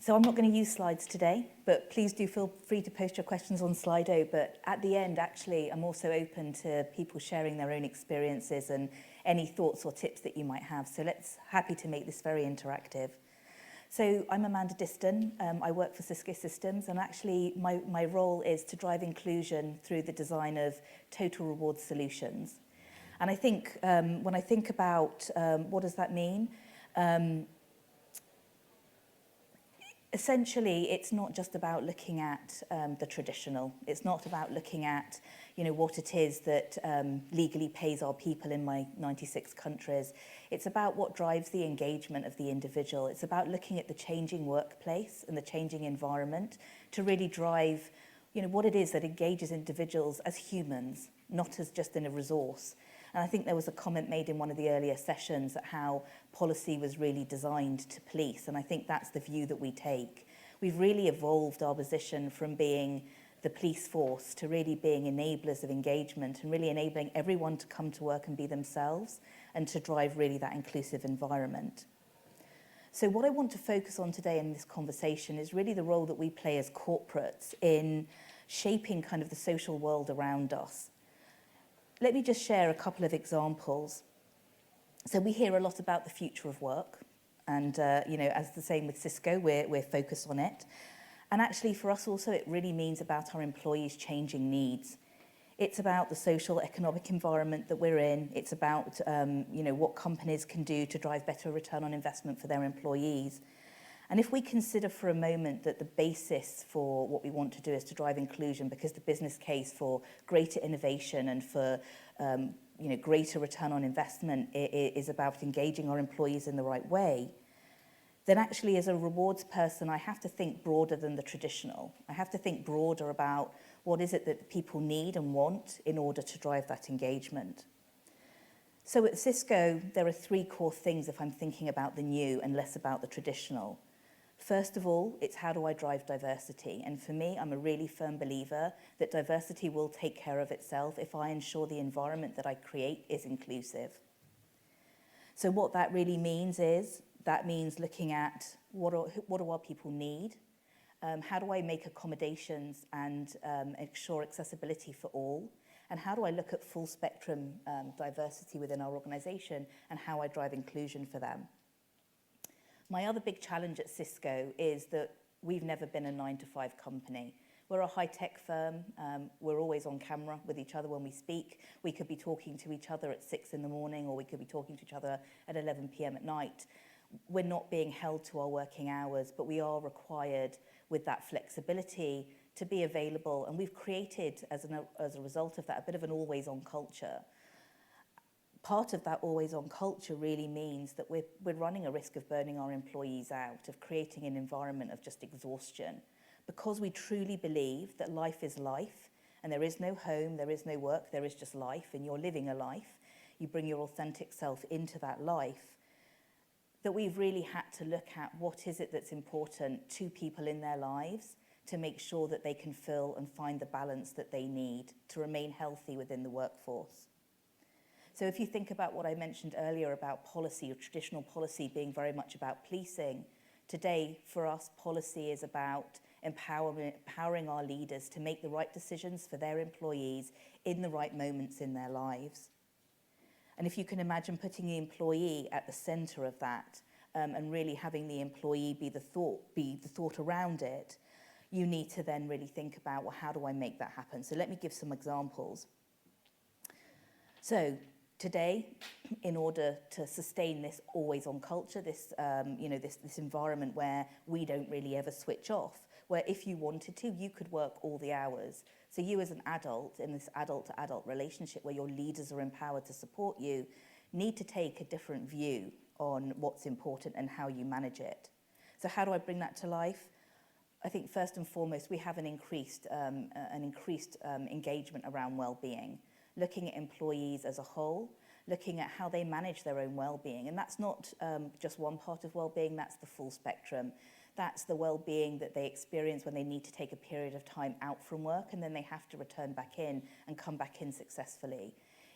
So I'm not going to use slides today, but please do feel free to post your questions on Slido. But at the end, actually, I'm also open to people sharing their own experiences and any thoughts or tips that you might have. So happy to make this very interactive. So I'm Amanda Diston. I work for Cisco Systems, and actually my role is to drive inclusion through the design of total reward solutions. And I think when I think about what does that mean, essentially, it's not just about looking at the traditional. It's not about looking at, what it is that legally pays our people in my 96 countries. It's about what drives the engagement of the individual. It's about looking at the changing workplace and the changing environment to really drive, what it is that engages individuals as humans, not as just in a resource. And I think there was a comment made in one of the earlier sessions at how policy was really designed to police, and I think that's the view that we take. We've really evolved our position from being the police force to really being enablers of engagement and really enabling everyone to come to work and be themselves and to drive really that inclusive environment. So what I want to focus on today in this conversation is really the role that we play as corporates in shaping kind of the social world around us. Let me just share a couple of examples. So we hear a lot about the future of work, and as the same with Cisco, we're focused on it. And actually for us also, it really means about our employees' changing needs. It's about the social economic environment that we're in. It's about what companies can do to drive better return on investment for their employees. And if we consider for a moment that the basis for what we want to do is to drive inclusion, because the business case for greater innovation and for greater return on investment is about engaging our employees in the right way, then actually as a rewards person, I have to think broader than the traditional. I have to think broader about what is it that people need and want in order to drive that engagement. So at Cisco, there are three core things if I'm thinking about the new and less about the traditional. First of all, it's how do I drive diversity? And for me, I'm a really firm believer that diversity will take care of itself if I ensure the environment that I create is inclusive. So what that really means is, that means looking at what do our people need? How do I make accommodations and ensure accessibility for all? And how do I look at full spectrum diversity within our organization and how I drive inclusion for them? My other big challenge at Cisco is that we've never been a 9-to-5 company. We're a high-tech firm. We're always on camera with each other when we speak. We could be talking to each other at 6 in the morning, or we could be talking to each other at 11 p.m. at night. We're not being held to our working hours, but we are required with that flexibility to be available. And we've created, as a result of that, a bit of an always-on culture. Part of that always-on culture really means that we're running a risk of burning our employees out, of creating an environment of just exhaustion, because we truly believe that life is life, and there is no home, there is no work, there is just life, and you're living a life. You bring your authentic self into that life, that we've really had to look at what is it that's important to people in their lives to make sure that they can fill and find the balance that they need to remain healthy within the workforce. So if you think about what I mentioned earlier about policy, or traditional policy being very much about policing, today for us policy is about empowering our leaders to make the right decisions for their employees in the right moments in their lives. And if you can imagine putting the employee at the center of that and really having the employee be the thought around it, you need to then really think about, well, how do I make that happen? So let me give some examples. So today, in order to sustain this always-on culture, this environment where we don't really ever switch off, where if you wanted to, you could work all the hours. So you as an adult in this adult-to-adult relationship where your leaders are empowered to support you, need to take a different view on what's important and how you manage it. So how do I bring that to life? I think first and foremost, we have an increased engagement around well-being, looking at employees as a whole, looking at how they manage their own well-being. And that's not just one part of well-being, that's the full spectrum. That's the well-being that they experience when they need to take a period of time out from work and then they have to return back in and come back in successfully.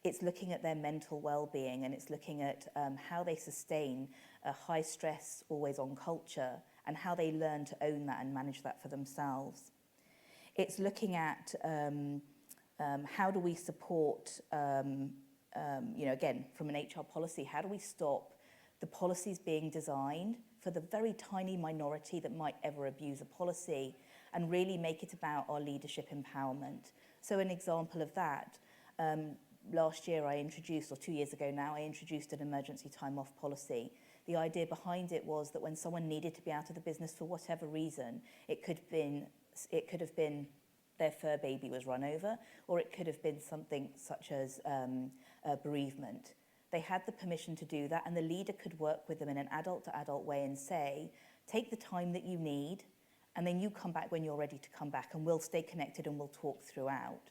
It's looking at their mental well-being, and it's looking at how they sustain a high-stress, always-on culture and how they learn to own that and manage that for themselves. It's looking at how do we support, again, from an HR policy, how do we stop the policies being designed for the very tiny minority that might ever abuse a policy, and really make it about our leadership empowerment. So an example of that, last year I introduced, or 2 years ago now, I introduced an emergency time off policy. The idea behind it was that when someone needed to be out of the business for whatever reason, it could have been their fur baby was run over, or it could have been something such as bereavement. They had the permission to do that, and the leader could work with them in an adult-to-adult way and say, take the time that you need, and then you come back when you're ready to come back, and we'll stay connected and we'll talk throughout.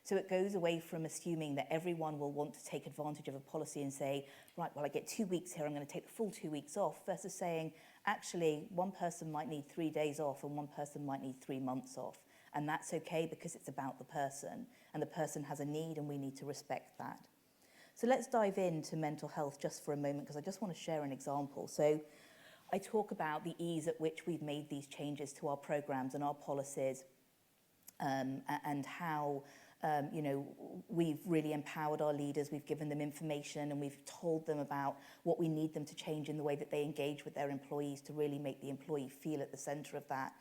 So it goes away from assuming that everyone will want to take advantage of a policy and say, right, well, I get 2 weeks here, I'm going to take the full 2 weeks off, versus saying, actually, one person might need 3 days off and one person might need 3 months off. And that's okay because it's about the person, and the person has a need and we need to respect that. So let's dive into mental health just for a moment, because I just want to share an example. So I talk about the ease at which we've made these changes to our programs and our policies, and how we've really empowered our leaders, we've given them information, and we've told them about what we need them to change in the way that they engage with their employees to really make the employee feel at the centre of that.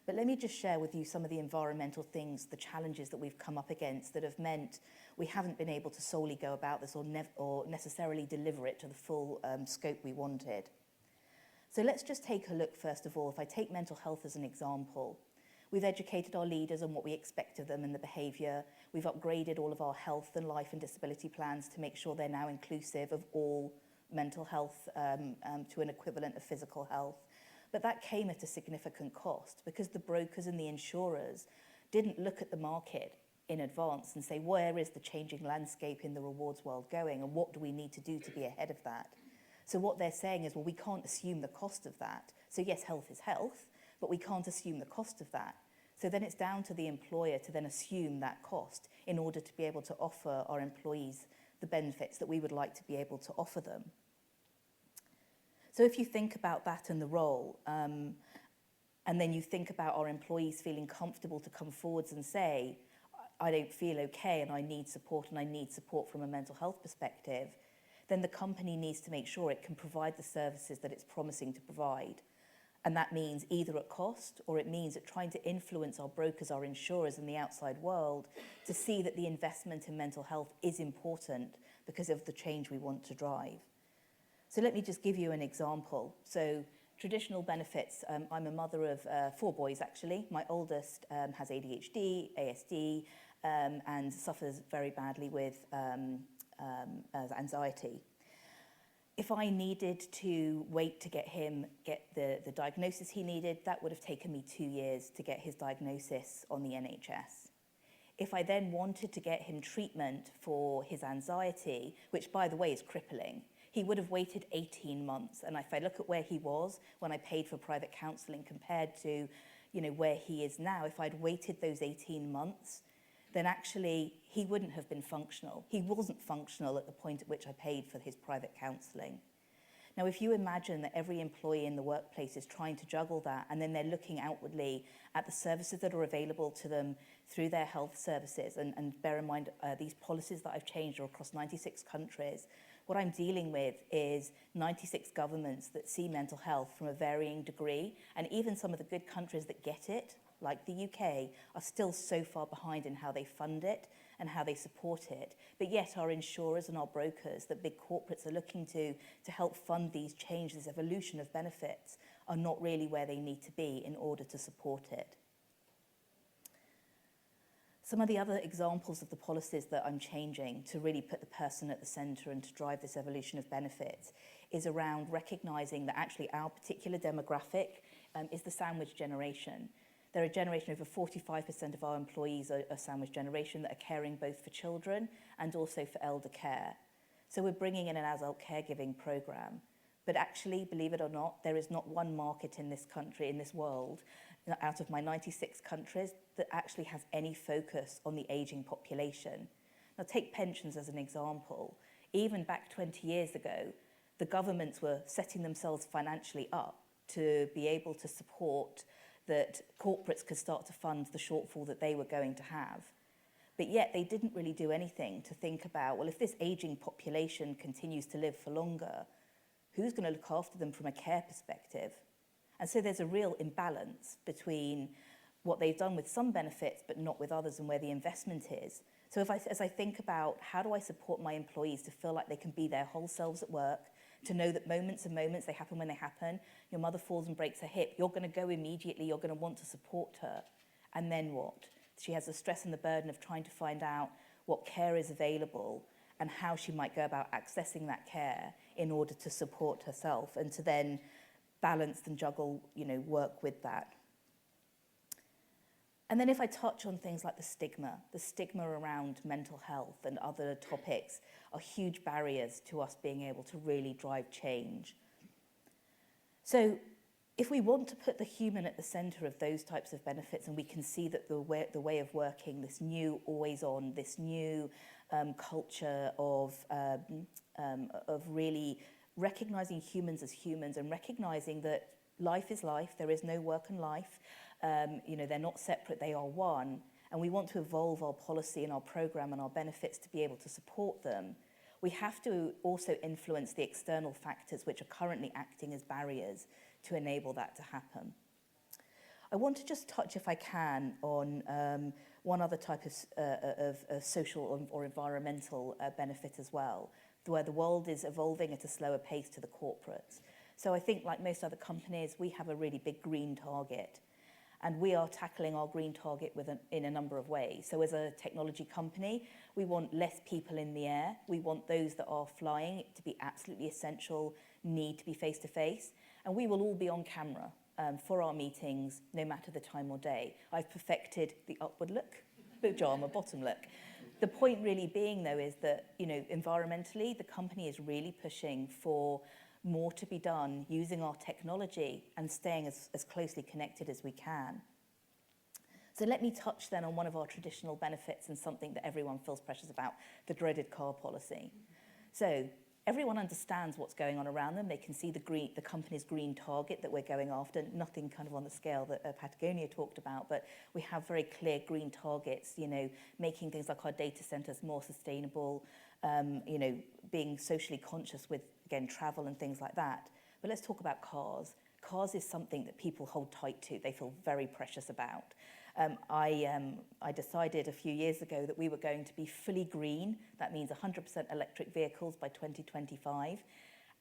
But let me just share with you some of the environmental things, the challenges that we've come up against that have meant we haven't been able to solely go about this or necessarily deliver it to the full scope we wanted. So let's just take a look, first of all. If I take mental health as an example, we've educated our leaders on what we expect of them and the behaviour. We've upgraded all of our health and life and disability plans to make sure they're now inclusive of all mental health to an equivalent of physical health. But that came at a significant cost, because the brokers and the insurers didn't look at the market in advance and say, where is the changing landscape in the rewards world going, and what do we need to do to be ahead of that? So what they're saying is, well, we can't assume the cost of that. So yes, health is health, but we can't assume the cost of that. So then it's down to the employer to then assume that cost in order to be able to offer our employees the benefits that we would like to be able to offer them. So if you think about that and the role, and then you think about our employees feeling comfortable to come forwards and say, I don't feel okay and I need support from a mental health perspective, then the company needs to make sure it can provide the services that it's promising to provide. And that means either at cost, or it means at trying to influence our brokers, our insurers and the outside world to see that the investment in mental health is important because of the change we want to drive. So let me just give you an example. So traditional benefits, I'm a mother of 4 boys actually. My oldest has ADHD, ASD, and suffers very badly with anxiety. If I needed to wait to get him the diagnosis he needed, that would have taken me 2 years to get his diagnosis on the NHS. If I then wanted to get him treatment for his anxiety, which by the way is crippling, he would have waited 18 months. And if I look at where he was when I paid for private counselling compared to, where he is now, if I'd waited those 18 months, then actually he wouldn't have been functional. He wasn't functional at the point at which I paid for his private counselling. Now, if you imagine that every employee in the workplace is trying to juggle that, and then they're looking outwardly at the services that are available to them through their health services, and bear in mind these policies that I've changed are across 96 countries, what I'm dealing with is 96 governments that see mental health from a varying degree, and even some of the good countries that get it, like the UK, are still so far behind in how they fund it and how they support it. But yet our insurers and our brokers that big corporates are looking to help fund these changes, this evolution of benefits, are not really where they need to be in order to support it. Some of the other examples of the policies that I'm changing to really put the person at the centre and to drive this evolution of benefits is around recognising that actually our particular demographic is the sandwich generation. They're a generation, over 45% of our employees are a sandwich generation that are caring both for children and also for elder care. So we're bringing in an adult caregiving programme. But actually, believe it or not, there is not one market in this country, in this world, out of my 96 countries, that actually has any focus on the ageing population. Now, take pensions as an example. Even back 20 years ago, the governments were setting themselves financially up to be able to support that corporates could start to fund the shortfall that they were going to have. But yet they didn't really do anything to think about, well, if this aging population continues to live for longer, who's going to look after them from a care perspective? And so there's a real imbalance between what they've done with some benefits but not with others and where the investment is. So as I think about how do I support my employees to feel like they can be their whole selves at work, to know that moments are moments, they happen when they happen. Your mother falls and breaks her hip, you're going to go immediately, you're going to want to support her. And then what? She has the stress and the burden of trying to find out what care is available and how she might go about accessing that care in order to support herself and to then balance and juggle, work with that. And then if I touch on things like the stigma around mental health and other topics are huge barriers to us being able to really drive change. So if we want to put the human at the centre of those types of benefits, and we can see that the way of working, this new always on, this new culture of really recognising humans as humans and recognising that life is life, there is no work and life, they're not separate, they are one, and we want to evolve our policy and our programme and our benefits to be able to support them, we have to also influence the external factors which are currently acting as barriers to enable that to happen. I want to just touch, if I can, on one other type of social or environmental benefit as well, where the world is evolving at a slower pace to the corporates. So I think, like most other companies, we have a really big green target. And we are tackling our green target in a number of ways. So as a technology company, we want less people in the air. We want those that are flying to be absolutely essential, need to be face-to-face. And we will all be on camera for our meetings, no matter the time or day. I've perfected the upward look, pajama bottom look. The point really being, though, is that, environmentally, the company is really pushing for more to be done using our technology and staying as closely connected as we can. So let me touch then on one of our traditional benefits and something that everyone feels precious about, the dreaded car policy. So everyone understands what's going on around them. They can see the company's green target that we're going after, nothing kind of on the scale that Patagonia talked about, but we have very clear green targets, making things like our data centers more sustainable, being socially conscious with, again, travel and things like that. But let's talk about cars. Cars is something that people hold tight to. They feel very precious about. I decided a few years ago that we were going to be fully green. That means 100% electric vehicles by 2025.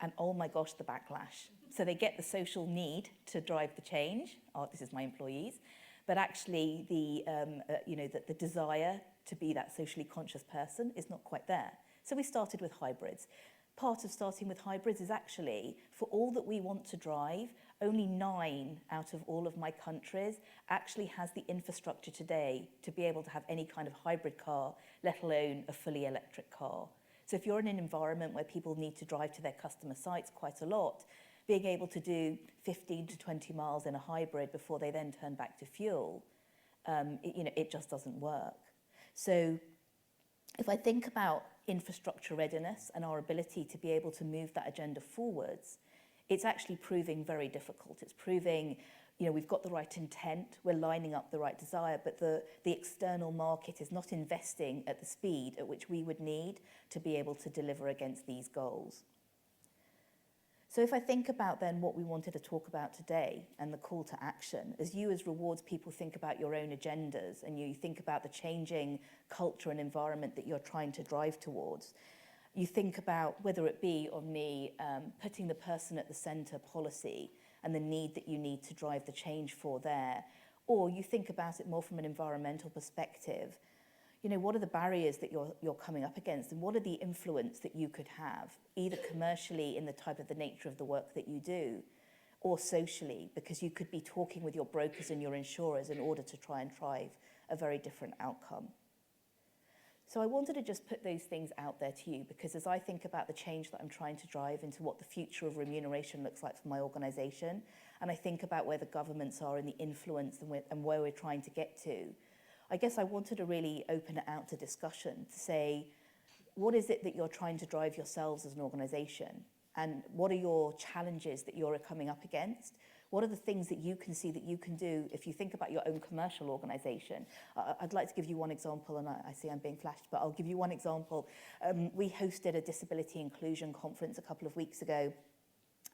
And oh my gosh, the backlash. So they get the social need to drive the change. Oh, this is my employees. But actually, the desire to be that socially conscious person is not quite there. So we started with hybrids. Part of starting with hybrids is actually, for all that we want to drive, only 9 out of all of my countries actually has the infrastructure today to be able to have any kind of hybrid car, let alone a fully electric car. So if you're in an environment where people need to drive to their customer sites quite a lot, being able to do 15 to 20 miles in a hybrid before they then turn back to fuel, it just doesn't work. So if I think about infrastructure readiness and our ability to be able to move that agenda forwards, it's actually proving very difficult. It's proving, we've got the right intent, we're lining up the right desire, but the external market is not investing at the speed at which we would need to be able to deliver against these goals. So if I think about then what we wanted to talk about today and the call to action, as you as rewards people think about your own agendas and you think about the changing culture and environment that you're trying to drive towards, you think about whether it be on me putting the person at the centre policy and the need that you need to drive the change for there, or you think about it more from an environmental perspective. What are the barriers that you're coming up against, and what are the influence that you could have, either commercially in the type of the nature of the work that you do, or socially, because you could be talking with your brokers and your insurers in order to try and drive a very different outcome. So I wanted to just put those things out there to you, because as I think about the change that I'm trying to drive into what the future of remuneration looks like for my organisation, and I think about where the governments are in the influence and where we're trying to get to, I guess I wanted to really open it out to discussion to say, what is it that you're trying to drive yourselves as an organisation? And what are your challenges that you're coming up against? What are the things that you can see that you can do if you think about your own commercial organisation? I'd like to give you one example, and I see I'm being flashed, but I'll give you one example. We hosted a disability inclusion conference a couple of weeks ago,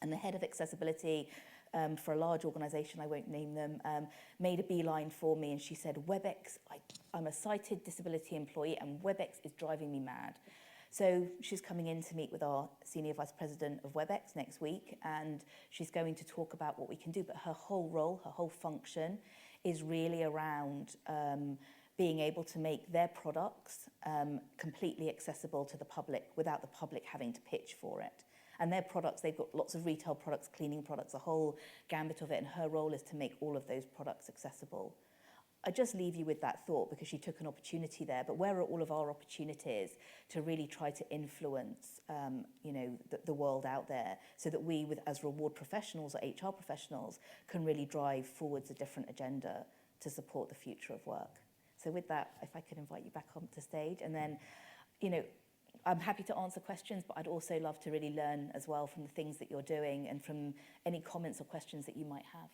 and the head of accessibility for a large organisation, I won't name them, made a beeline for me, and she said, WebEx, I'm a sighted disability employee, and WebEx is driving me mad. So she's coming in to meet with our Senior Vice President of WebEx next week, and she's going to talk about what we can do. But her whole role, her whole function is really around being able to make their products completely accessible to the public without the public having to pitch for it. And their products, they've got lots of retail products, cleaning products, a whole gambit of it, and her role is to make all of those products accessible. I just leave you with that thought because she took an opportunity there. But where are all of our opportunities to really try to influence, the world out there, so that we, as reward professionals or HR professionals, can really drive forwards a different agenda to support the future of work. So with that, if I could invite you back onto stage, and then, I'm happy to answer questions, but I'd also love to really learn as well from the things that you're doing and from any comments or questions that you might have.